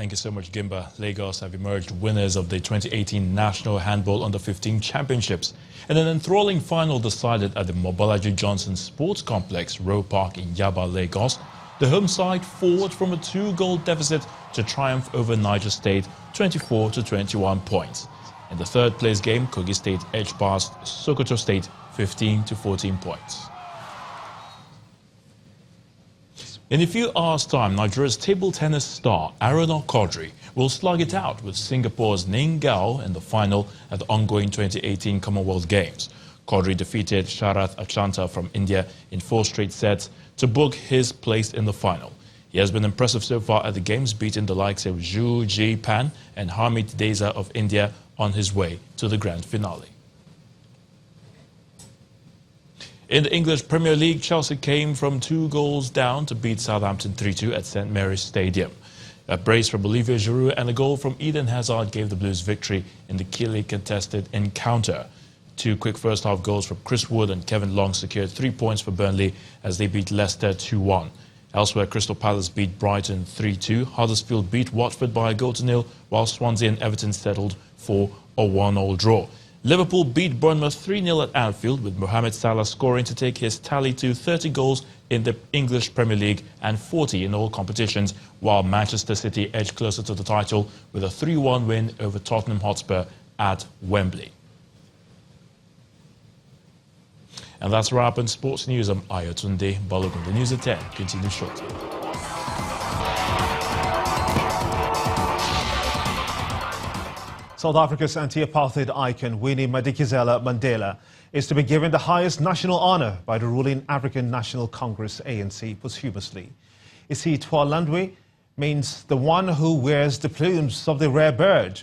Thank you so much, Gimba. Lagos have emerged winners of the 2018 National Handball Under-15 Championships in an enthralling final decided at the Mobolaji Johnson Sports Complex, Roe Park in Yaba, Lagos. The home side fought from a 2-goal deficit to triumph over Niger State 24 to 21 points. In the third-place game, Kogi State edged past Sokoto State 15 to 14 points. In a few hours' time, Nigeria's table tennis star Aruna Quadri will slug it out with Singapore's Ning Gao in the final at the ongoing 2018 Commonwealth Games. Quadri defeated Sharath Achanta from India in 4 straight sets to book his place in the final. He has been impressive so far at the Games, beating the likes of Zhu Jipan and Harmeet Deza of India on his way to the grand finale. In the English Premier League, Chelsea came from 2 goals down to beat Southampton 3-2 at St Mary's Stadium. A brace from Olivier Giroud and a goal from Eden Hazard gave the Blues victory in the keenly contested encounter. 2 quick first-half goals from Chris Wood and Kevin Long secured 3 points for Burnley as they beat Leicester 2-1. Elsewhere, Crystal Palace beat Brighton 3-2. Huddersfield beat Watford by a goal to nil, while Swansea and Everton settled for a 1-1 draw. Liverpool beat Bournemouth 3-0 at Anfield, with Mohamed Salah scoring to take his tally to 30 goals in the English Premier League and 40 in all competitions, while Manchester City edged closer to the title with a 3-1 win over Tottenham Hotspur at Wembley. And that's a wrap on Sports News. I'm Ayotunde Balogun. The news at 10 continues shortly. South Africa's anti-apartheid icon Winnie Madikizela Mandela is to be given the highest national honor by the ruling African National Congress ANC posthumously. Isi-Twa Landwe means the one who wears the plumes of the rare bird,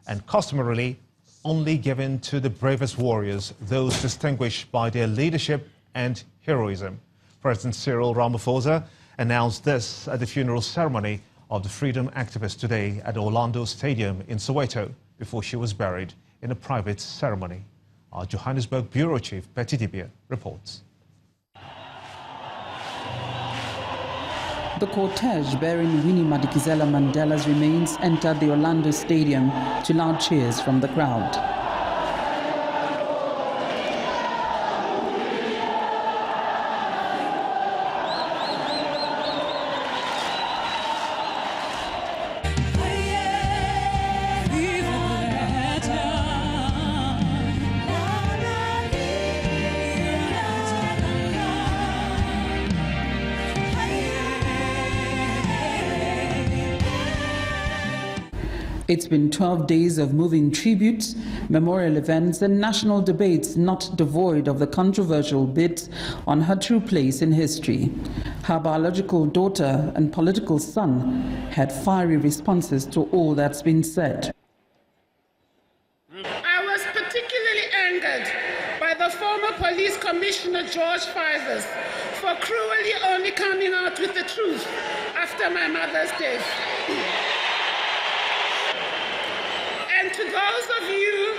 and customarily only given to the bravest warriors, those distinguished by their leadership and heroism. President Cyril Ramaphosa announced this at the funeral ceremony of the freedom activist today at Orlando Stadium in Soweto, before she was buried in a private ceremony. Our Johannesburg Bureau Chief, Pt.4, reports. The cortege bearing Winnie Madikizela Mandela's remains entered the Orlando Stadium to loud cheers from the crowd. It's been 12 days of moving tributes, memorial events, and national debates not devoid of the controversial bits on her true place in history. Her biological daughter and political son had fiery responses to all that's been said. I was particularly angered by the former police commissioner, George Fivers, for cruelly only coming out with the truth after my mother's death. And to those of you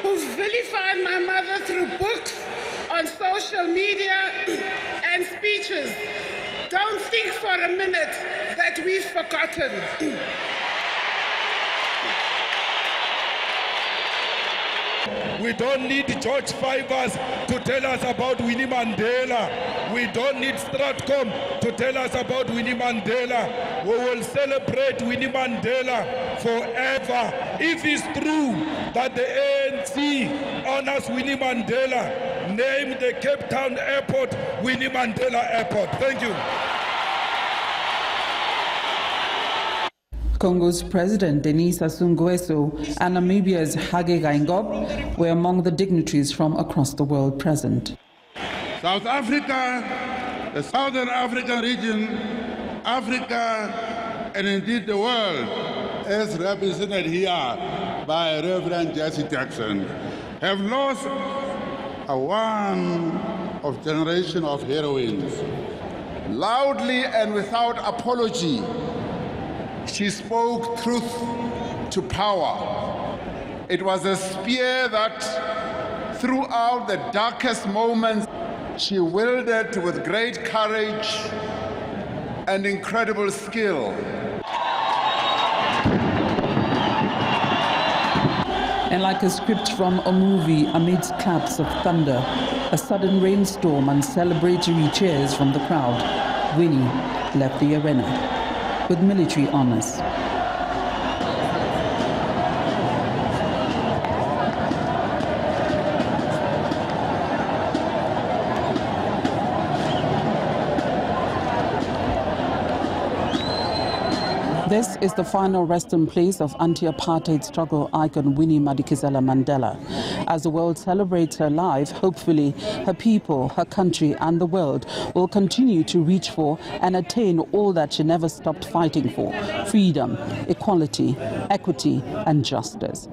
who vilified my mother through books, on social media, and speeches, don't think for a minute that we've forgotten. We don't need George Fivers to tell us about Winnie Mandela. We don't need Stratcom to tell us about Winnie Mandela. We will celebrate Winnie Mandela forever. If it's true that the ANC honors Winnie Mandela, name the Cape Town airport Winnie Mandela Airport. Thank you. Congo's President Denis Sassou Nguesso and Namibia's Hage Geingob were among the dignitaries from across the world present. South Africa, the Southern African region, Africa, and indeed the world, as represented here by Reverend Jesse Jackson, have lost a one of generation of heroines. Loudly and without apology, she spoke truth to power. It was a spear that, throughout the darkest moments, she wielded with great courage and incredible skill. And like a script from a movie, amidst claps of thunder, a sudden rainstorm and celebratory cheers from the crowd, Winnie left the arena with military honors. This is the final resting place of anti-apartheid struggle icon Winnie Madikizela Mandela. As the world celebrates her life, hopefully her people, her country and the world will continue to reach for and attain all that she never stopped fighting for: freedom, equality, equity and justice.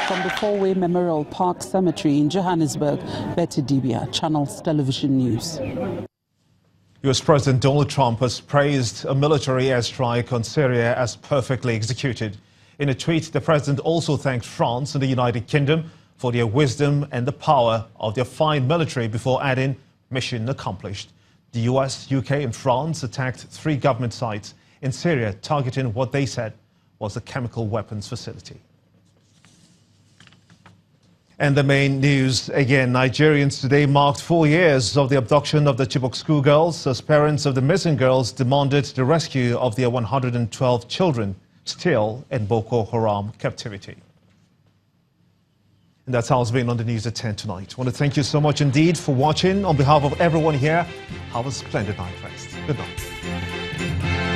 From the Four-Way Memorial Park Cemetery in Johannesburg, Pt.4, Channels Television News. US President Donald Trump has praised a military airstrike on Syria as perfectly executed. In a tweet, the president also thanked France and the United Kingdom for their wisdom and the power of their fine military before adding, mission accomplished. The US, UK and France attacked 3 government sites in Syria, targeting what they said was a chemical weapons facility. And the main news again, Nigerians today marked 4 years of the abduction of the Chibok schoolgirls as parents of the missing girls demanded the rescue of their 112 children still in Boko Haram captivity. And that's how it's been on the news at 10 tonight. I want to thank you so much indeed for watching. On behalf of everyone here, have a splendid night rest. Good night.